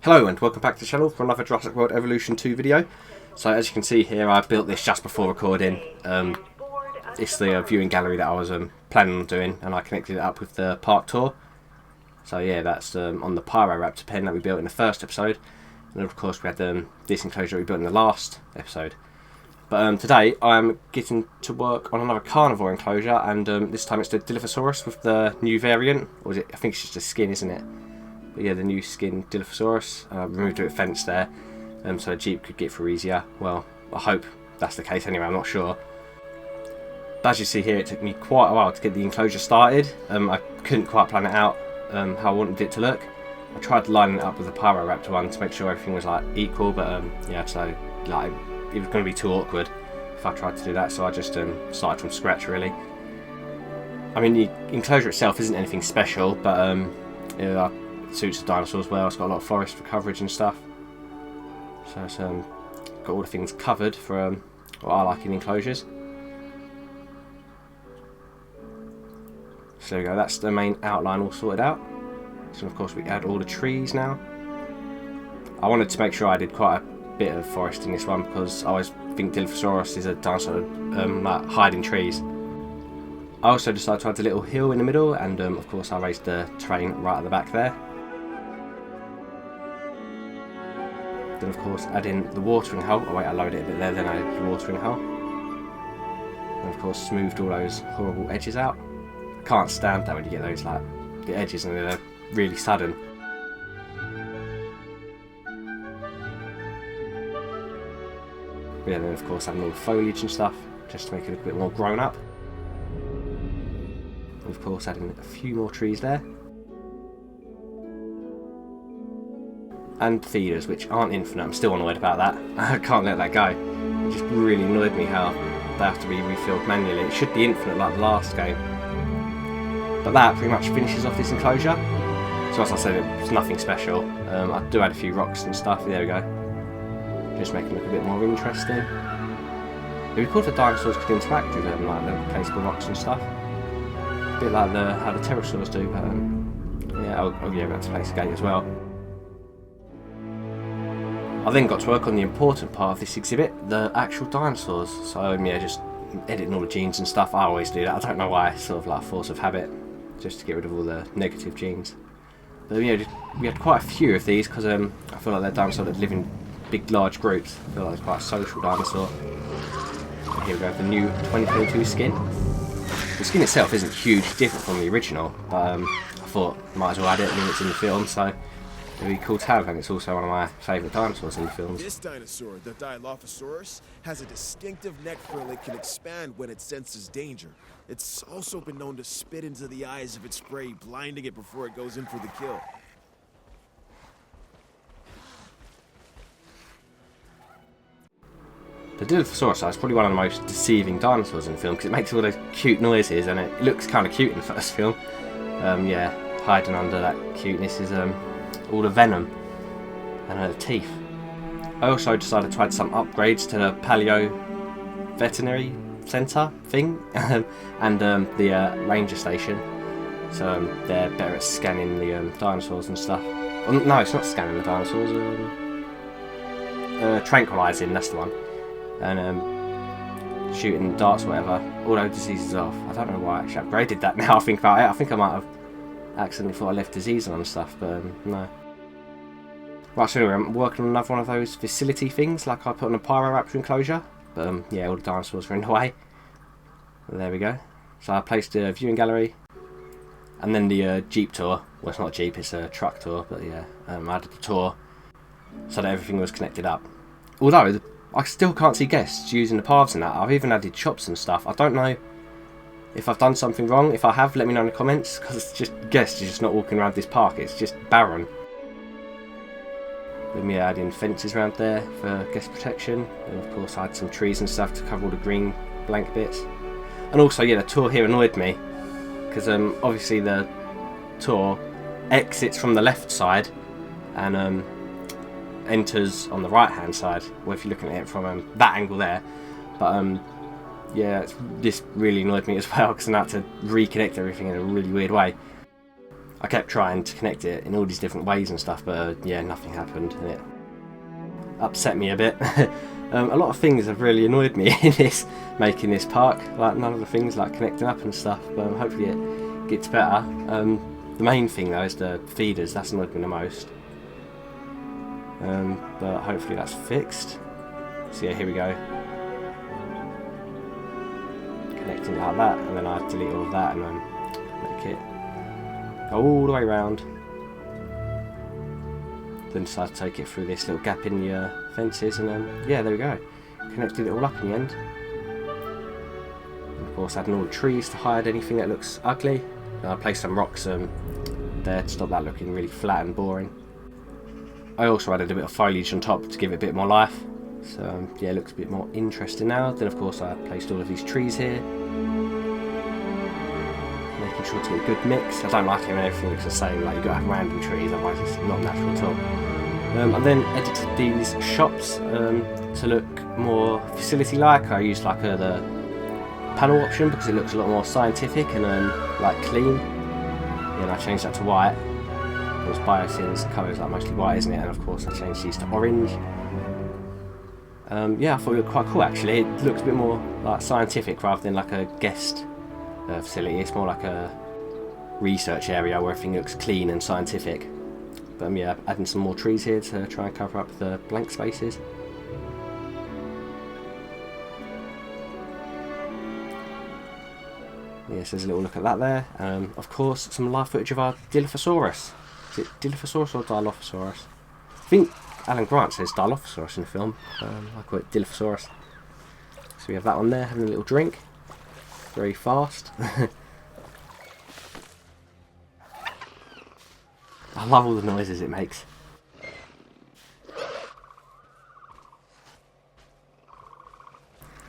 Hello and welcome back to the channel for another Jurassic World Evolution 2 video. So as you can see here, I built this just before recording. It's the viewing gallery that I was planning on doing, and I connected it up with the park tour. So yeah, that's on the Pyroraptor pen that we built in the first episode. And of course we had this enclosure we built in the last episode. But today I'm getting to work on another carnivore enclosure, and this time it's the Dilophosaurus with the new variant. Or is it? I think it's just a skin, isn't it? But yeah, the new skin Dilophosaurus. Removed a fence there, so a jeep could get through easier. Well, I hope that's the case anyway, I'm not sure. But as you see here, it took me quite a while to get the enclosure started. I couldn't quite plan it out how I wanted it to look. I tried lining it up with the Pyroraptor one to make sure everything was like equal, but yeah, so like it was going to be too awkward if I tried to do that, so I just started from scratch really. I mean, the enclosure itself isn't anything special, but it suits the dinosaurs well. It's got a lot of forest for coverage and stuff, so it's got all the things covered for what I like in enclosures. So there we go, that's the main outline all sorted out. So of course we add all the trees now. I wanted to make sure I did quite a bit of forest in this one because I always think Dilophosaurus is a dinosaur like hiding trees. I also decided to add a little hill in the middle, and of course I raised the terrain right at the back there. Then of course add in the watering hole. Oh wait, I lowered it a bit there, then I added the watering hole. And of course smoothed all those horrible edges out. Can't stand that when you get those like the edges and they're really sudden. But yeah, then of course adding all the foliage and stuff just to make it look a bit more grown up. And of course adding a few more trees there. And feeders, which aren't infinite. I'm still annoyed about that. I can't let that go. It just really annoyed me how they have to be refilled manually. It should be infinite like the last game. But that pretty much finishes off this enclosure. So as I said, it's nothing special. I do add a few rocks and stuff. There we go. Just making it look a bit more interesting. It'd be cool if the dinosaurs could interact with them, like the placeable rocks and stuff. A bit like how the pterosaurs do, but yeah, yeah, we have to place a gate as well. I then got to work on the important part of this exhibit, the actual dinosaurs. So yeah, just editing all the genes and stuff. I always do that. I don't know why, it's sort of like a force of habit, just to get rid of all the negative genes. But yeah, we had quite a few of these because I feel like they're dinosaurs that live in big, large groups. I feel like it's quite a social dinosaur. And here we go, the new 2022 skin. The skin itself isn't hugely different from the original, but I thought might as well add it when it's in the film, so it'd be cool to have, and it's also one of my favourite dinosaurs in the films. This dinosaur, the Dilophosaurus, has a distinctive neck frill it can expand when it senses danger. It's also been known to spit into the eyes of its prey, blinding it before it goes in for the kill. The Dilophosaurus is probably one of the most deceiving dinosaurs in the film because it makes all those cute noises and it looks kind of cute in the first film. Yeah, hiding under that cuteness is all the venom and the teeth. I also decided to add some upgrades to the Paleo Veterinary Centre thing and the Ranger Station, so they're better at scanning the dinosaurs and stuff. Oh, no, it's not scanning the dinosaurs. Tranquilizing, that's the one. And shooting darts or whatever, all those diseases off. I don't know why I actually upgraded that now I think about it. I think I might have accidentally thought I left disease on and stuff, but no. Right, so anyway, I'm working on another one of those facility things like I put on a Pyroraptor enclosure, but yeah, all the dinosaurs are in the way. But there we go. So I placed a viewing gallery and then the jeep tour. Well, it's not a jeep, it's a truck tour, but yeah, I added the tour so that everything was connected up. Although I still can't see guests using the paths and that. I've even added shops and stuff. I don't know if I've done something wrong. If I have, let me know in the comments, because it's just guests are just not walking around this park. It's just barren. Then we add in fences around there for guest protection, and of course I had some trees and stuff to cover all the green blank bits. And also, yeah, the tour here annoyed me because obviously the tour exits from the left side and enters on the right hand side, well, if you're looking at it from that angle there, but yeah, this really annoyed me as well because I had to reconnect everything in a really weird way. I kept trying to connect it in all these different ways and stuff, but yeah, nothing happened, and it upset me a bit. A lot of things have really annoyed me in making this park. Like none of the things like connecting up and stuff, but hopefully it gets better. The main thing though is the feeders. That's annoyed me the most. But hopefully that's fixed. So yeah, here we go. Connecting like that, and then I delete all of that and then make it go all the way around. Then decide to take it through this little gap in the fences, and then yeah, there we go. Connected it all up in the end. And of course, adding all the trees to hide anything that looks ugly. And I placed some rocks there to stop that looking really flat and boring. I also added a bit of foliage on top to give it a bit more life. So yeah, it looks a bit more interesting now. Then of course I placed all of these trees here, making sure to get a good mix. I don't like it when everything looks the same, like you've got to have random trees, otherwise it's not natural at all. I then edited these shops to look more facility-like. I used like the panel option because it looks a lot more scientific and like clean. Yeah, and I changed that to white. Because Biosyn's colour is like mostly white, isn't it? And of course I changed these to orange. Yeah, I thought it looked quite cool actually. It looks a bit more like scientific rather than like a guest facility. It's more like a research area where everything looks clean and scientific. But yeah, adding some more trees here to try and cover up the blank spaces. Yes, there's a little look at that there. Of course, some live footage of our Dilophosaurus. Is it Dilophosaurus or Dilophosaurus? I think Alan Grant says Dilophosaurus in the film. I call it Dilophosaurus. So we have that on there, having a little drink. Very fast. I love all the noises it makes.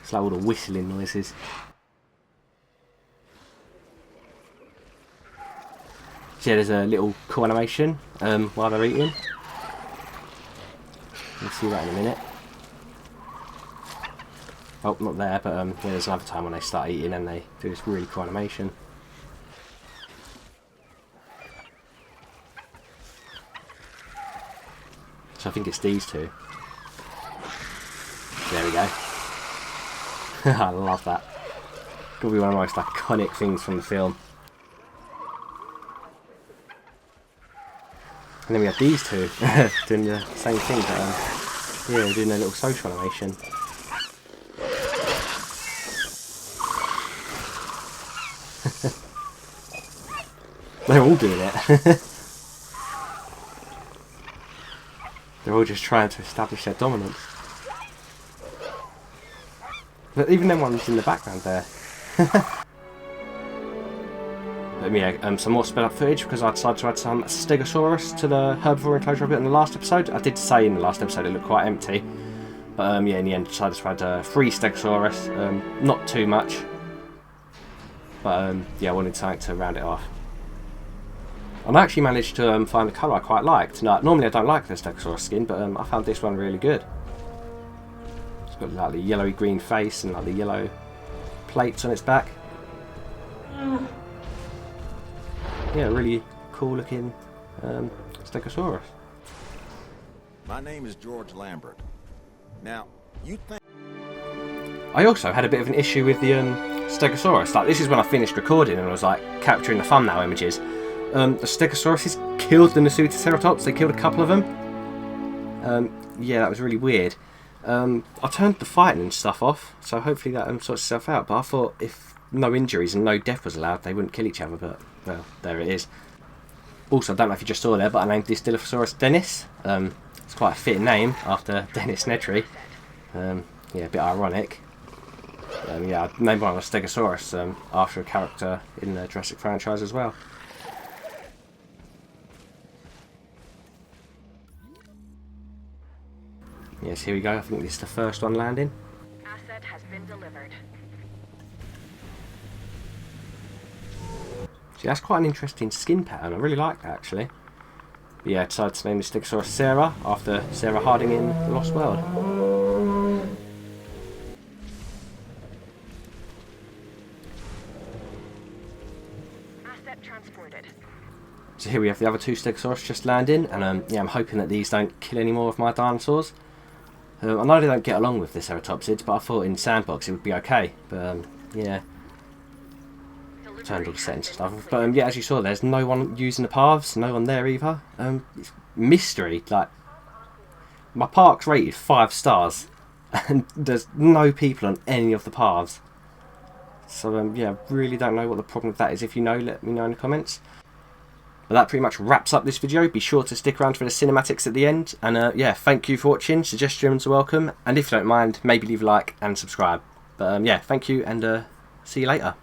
It's like all the whistling noises. So yeah, there's a little cool animation while they're eating. You'll see that in a minute. Oh, not there, but yeah, there's another time when they start eating and they do this really cool animation. So I think it's these two. There we go. I love that. Could be one of the most iconic things from the film. And then we have these two doing the same thing, but yeah, doing their little social animation. They're all doing it. They're all just trying to establish their dominance. But even them ones in the background there. But yeah, some more sped up footage because I decided to add some Stegosaurus to the herbivore enclosure I built in the last episode. I did say in the last episode it looked quite empty. But yeah, in the end I decided to add 3 Stegosaurus. Not too much. But yeah, I wanted something to round it off. I actually managed to find a colour I quite liked. Now, normally I don't like the Stegosaurus skin, but I found this one really good. It's got like the yellowy green face and like the yellow plates on its back. Yeah, really cool looking Stegosaurus. My name is George Lambert. Now, you think... I also had a bit of an issue with the Stegosaurus. Like, this is when I finished recording and I was like capturing the thumbnail images. The Stegosauruses killed the Nasutoceratops. They killed a couple of them. Yeah, that was really weird. I turned the fighting and stuff off, so hopefully that sorts itself out. But I thought if no injuries and no death was allowed, they wouldn't kill each other. But well, there it is. Also, I don't know if you just saw there, but I named this Dilophosaurus Dennis. It's quite a fitting name after Dennis Nedry. Yeah, a bit ironic. Yeah, I named one of the Stegosaurus after a character in the Jurassic franchise as well. Yes, here we go. I think this is the first one landing. Asset has been delivered. See, that's quite an interesting skin pattern. I really like that, actually. But yeah, I decided to name the Stegosaurus Sarah after Sarah Harding in The Lost World. Asset transported. So So here we have the other two Stegosaurus just landing, and yeah, I'm hoping that these don't kill any more of my dinosaurs. I know they don't get along with the ceratopsids, but I thought in sandbox it would be okay. But yeah, turned all the settings and stuff. But yeah, as you saw, there's no one using the paths, no one there either. It's mystery. Like, my park's rated 5 stars, and there's no people on any of the paths. So yeah, really don't know what the problem with that is. If you know, let me know in the comments. But that pretty much wraps up this video. Be sure to stick around for the cinematics at the end. And yeah, thank you for watching. Suggestions are welcome. And if you don't mind, maybe leave a like and subscribe. But yeah, thank you, and see you later.